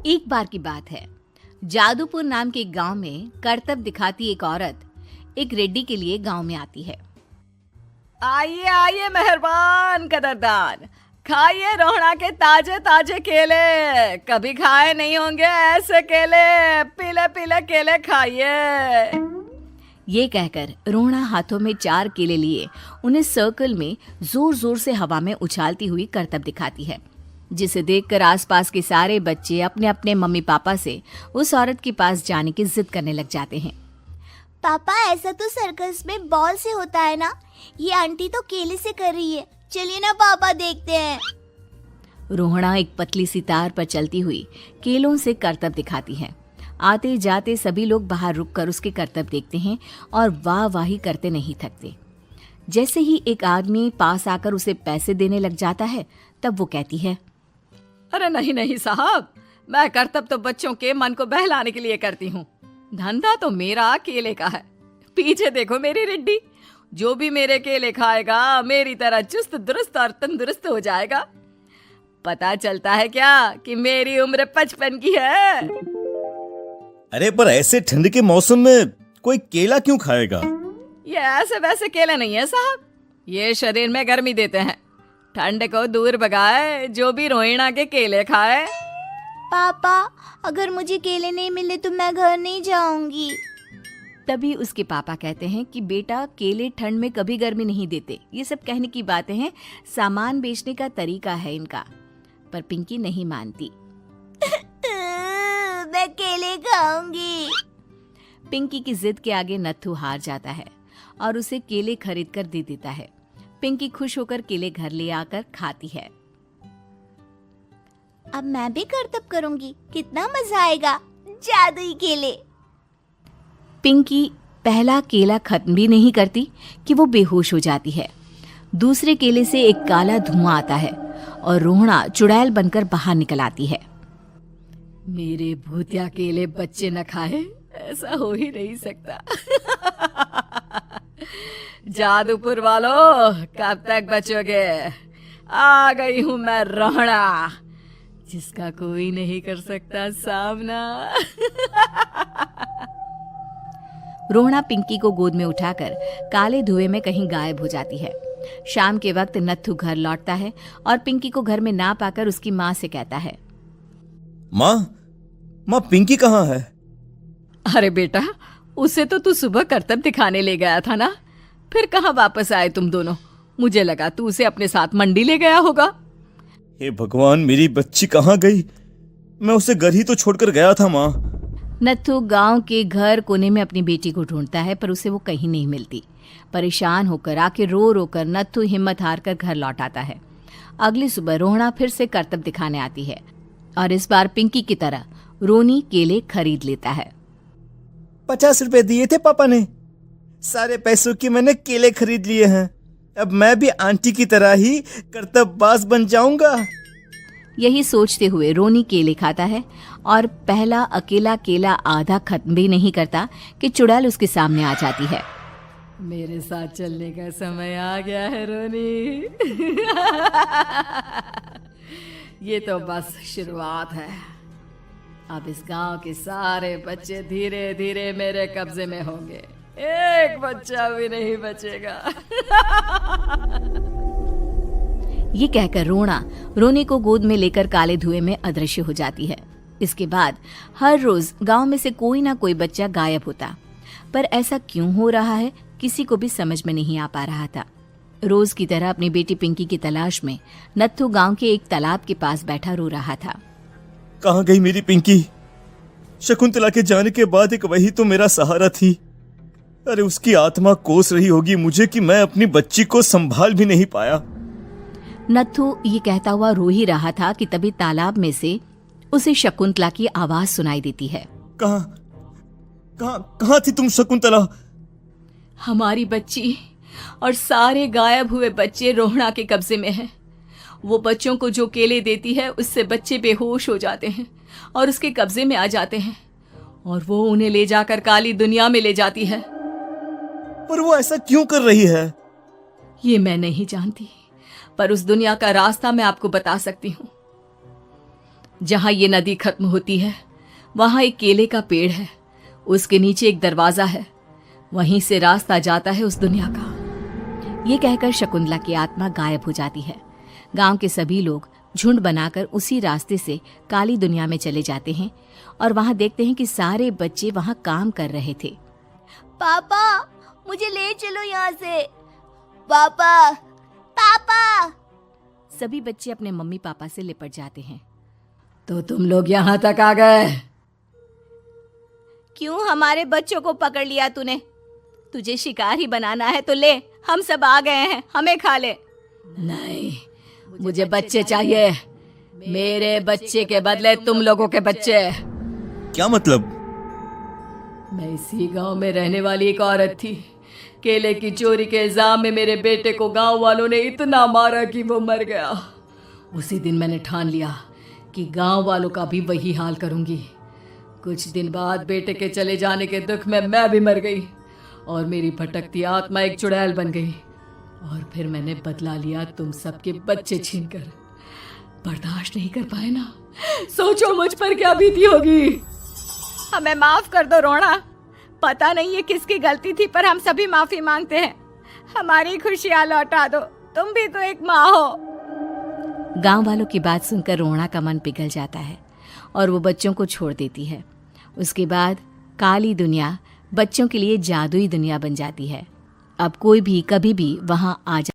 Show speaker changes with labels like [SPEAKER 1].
[SPEAKER 1] एक बार की बात है, जादूपुर नाम के एक गांव में करतब दिखाती एक औरत एक रेड्डी के लिए गांव में आती है।
[SPEAKER 2] आइए आइए मेहरबान कदरदान, खाइए रोहड़ा के ताजे ताजे केले। कभी खाए नहीं होंगे ऐसे केले, पीले पीले केले खाइए।
[SPEAKER 1] ये कहकर रोहड़ा हाथों में 4 केले लिए उन्हें सर्कल में जोर जोर से हवा में उछालती हुई करतब दिखाती है, जिसे देखकर आसपास के सारे बच्चे अपने अपने मम्मी पापा से उस औरत के पास जाने की जिद करने लग जाते हैं।
[SPEAKER 3] पापा, ऐसा तो सर्कस में बॉल से होता है ना, ये आंटी तो केले से कर रही है। चलिए ना पापा, देखते हैं।
[SPEAKER 1] रोहड़ा एक पतली सी तार पर चलती हुई केलों से करतब दिखाती है। आते जाते सभी लोग बाहर रुककर उसके करतब देखते हैं और वाह वाही करते नहीं थकते। जैसे ही एक आदमी पास आकर उसे पैसे देने लग जाता है, तब वो कहती है,
[SPEAKER 2] अरे नहीं नहीं साहब, मैं करतब तो बच्चों के मन को बहलाने के लिए करती हूँ। धंधा तो मेरा केले का है। पीछे देखो मेरी रिड्डी, जो भी मेरे केले खाएगा मेरी तरह चुस्त दुरुस्त और तंदुरुस्त हो जाएगा। पता चलता है क्या कि मेरी उम्र 55 की है।
[SPEAKER 4] अरे पर ऐसे ठंड के मौसम में कोई केला क्यों खाएगा?
[SPEAKER 2] ये ऐसे वैसे केले नहीं है साहब, ये शरीर में गर्मी देते हैं। ठंड को दूर भगाए जो भी रोहिणा के केले खाए।
[SPEAKER 3] पापा, अगर मुझे केले नहीं मिले तो मैं घर नहीं जाऊंगी।
[SPEAKER 1] तभी उसके पापा कहते हैं कि बेटा, केले ठंड में कभी गर्मी नहीं देते। ये सब कहने की बातें हैं, सामान बेचने का तरीका है इनका। पर पिंकी नहीं मानती।
[SPEAKER 3] मैं केले खाऊंगी।
[SPEAKER 1] पिंकी की जिद के आगे नत्थू हार जाता है और उसे केले खरीद कर दे देता है। पिंकी खुश होकर केले घर ले आकर खाती है।
[SPEAKER 3] अब मैं भी करतब करूंगी, कितना मजा आएगा। जादुई केले।
[SPEAKER 1] पिंकी पहला केला खत्म भी नहीं करती कि वो बेहोश हो जाती है। दूसरे केले से एक काला धुआं आता है और रोहड़ा चुड़ैल बनकर बाहर निकल आती है।
[SPEAKER 2] मेरे भूतिया केले बच्चे न खाए, ऐसा हो ही नहीं सकता। जादूपुर वालों, कब तक बचोगे? आ गई हूं मैं रोहड़ा, जिसका कोई नहीं कर सकता सामना।
[SPEAKER 1] रोहड़ा पिंकी को गोद में उठाकर काले धुएं में कहीं गायब हो जाती है। शाम के वक्त नत्थू घर लौटता है और पिंकी को घर में ना पाकर उसकी माँ से कहता है,
[SPEAKER 4] माँ पिंकी कहाँ है?
[SPEAKER 2] अरे बेटा, उसे तो तू सुबह करतब दिखाने ले गया था ना, फिर कहाँ वापस आए तुम दोनों? मुझे लगा तू उसे अपने साथ मंडी ले गया होगा।
[SPEAKER 4] हे भगवान, मेरी बच्ची कहाँ गई? मैं उसे घर ही तो छोड़कर गया था माँ।
[SPEAKER 1] नत्थू गांव के घर कोने में अपनी बेटी को ढूंढता है, पर उसे वो कहीं नहीं मिलती। परेशान होकर आखिर रो रो कर नत्थू हिम्मत हार कर घर लौट आता है। अगली सुबह रोहड़ा फिर से करतब दिखाने आती है और इस बार पिंकी की तरह रोनी केले खरीद लेता है।
[SPEAKER 4] 50 रुपए दिए थे पापा ने, सारे पैसों की मैंने केले खरीद लिए हैं। अब मैं भी आंटी की तरह ही करतबबाज बन जाऊंगा।
[SPEAKER 1] यही सोचते हुए रोनी केले खाता है और पहला अकेला केला आधा खत्म भी नहीं करता कि चुड़ैल उसके सामने आ जाती है।
[SPEAKER 2] मेरे साथ चलने का समय आ गया है रोनी। ये तो बस शुरुआत है। अब इस गांव के सारे बच्चे धीरे धीरे मेरे कब्जे में होंगे, एक बच्चा भी नहीं बचेगा।
[SPEAKER 1] ये कहकर रोना रोनी को गोद में लेकर काले धुएं में अदृश्य हो जाती है। इसके बाद हर रोज गांव में से कोई ना कोई बच्चा गायब होता, पर ऐसा क्यों हो रहा है किसी को भी समझ में नहीं आ पा रहा था। रोज की तरह अपनी बेटी पिंकी की तलाश में नत्थू गांव के एक तालाब के पास बैठा रो रहा था।
[SPEAKER 4] कहाँ गई मेरी पिंकी? शकुंतला के जाने के बाद एक वही तो मेरा सहारा थी। अरे उसकी आत्मा कोस रही होगी मुझे कि मैं अपनी बच्ची को संभाल भी नहीं पाया।
[SPEAKER 1] नत्थू ये कहता हुआ रो ही रहा था कि तभी तालाब में से उसे शकुंतला की आवाज सुनाई देती है।
[SPEAKER 4] कहाँ थी तुम शकुंतला?
[SPEAKER 2] हमारी बच्ची और सारे गायब हुए बच्चे रोहड़ा के कब्जे में हैं। वो बच्चों को जो केले देती है उससे बच्चे बेहोश हो जाते हैं और उसके कब्जे में आ जाते हैं और वो उन्हें ले जाकर काली दुनिया में ले जाती है।
[SPEAKER 4] पर वो ऐसा क्यों कर रही है?
[SPEAKER 2] ये मैं नहीं जानती, पर उस दुनिया का रास्ता मैं आपको बता सकती हूँ। जहां ये नदी खत्म होती है वहां एक केले का पेड़ है, उसके नीचे एक दरवाजा है, वहीं से रास्ता जाता है उस दुनिया का।
[SPEAKER 1] ये कहकर शकुंतला की आत्मा गायब हो जाती है। गांव के सभी लोग झुंड बनाकर उसी रास्ते से काली दुनिया में चले जाते हैं और वहां देखते हैं कि सारे बच्चे वहां काम कर रहे थे।
[SPEAKER 3] पापा मुझे ले चलो यहाँ से। पापा पापा।
[SPEAKER 1] सभी बच्चे अपने मम्मी पापा से लिपट जाते हैं।
[SPEAKER 2] तो तुम लोग यहां तक आ गए?
[SPEAKER 1] क्यों हमारे बच्चों को पकड़ लिया तूने? तुझे शिकार ही बनाना है तो ले, हम सब आ गए हैं, हमें खा ले।
[SPEAKER 2] नहीं, मुझे बच्चे चाहिए, मेरे बच्चे के बदले तुम लोगों के बच्चे।
[SPEAKER 4] क्या मतलब?
[SPEAKER 2] मैं इसी गांव में रहने वाली एक औरत थी। केले की चोरी के इल्जाम में मेरे बेटे को गांव वालों ने इतना मारा कि वो मर गया। उसी दिन मैंने ठान लिया कि गांव वालों का भी वही हाल करूंगी। कुछ दिन बाद बेटे के चले जाने के दुख में मैं भी मर गई और मेरी भटकती आत्मा एक चुड़ैल बन गई। और फिर मैंने बदला लिया तुम सबके बच्चे छीनकर। बर्दाश्त नहीं कर पाए ना, सोचो मुझ पर क्या बीती होगी।
[SPEAKER 1] हमें माफ कर दो रोना, पता नहीं ये किसकी गलती थी पर हम सभी माफी मांगते हैं। हमारी खुशियां लौटा दो, तुम भी तो एक माँ हो। गांव वालों की बात सुनकर रोना का मन पिघल जाता है और वो बच्चों को छोड़ देती है। उसके बाद काली दुनिया बच्चों के लिए जादुई दुनिया बन जाती है। अब कोई भी कभी भी वहां आ जा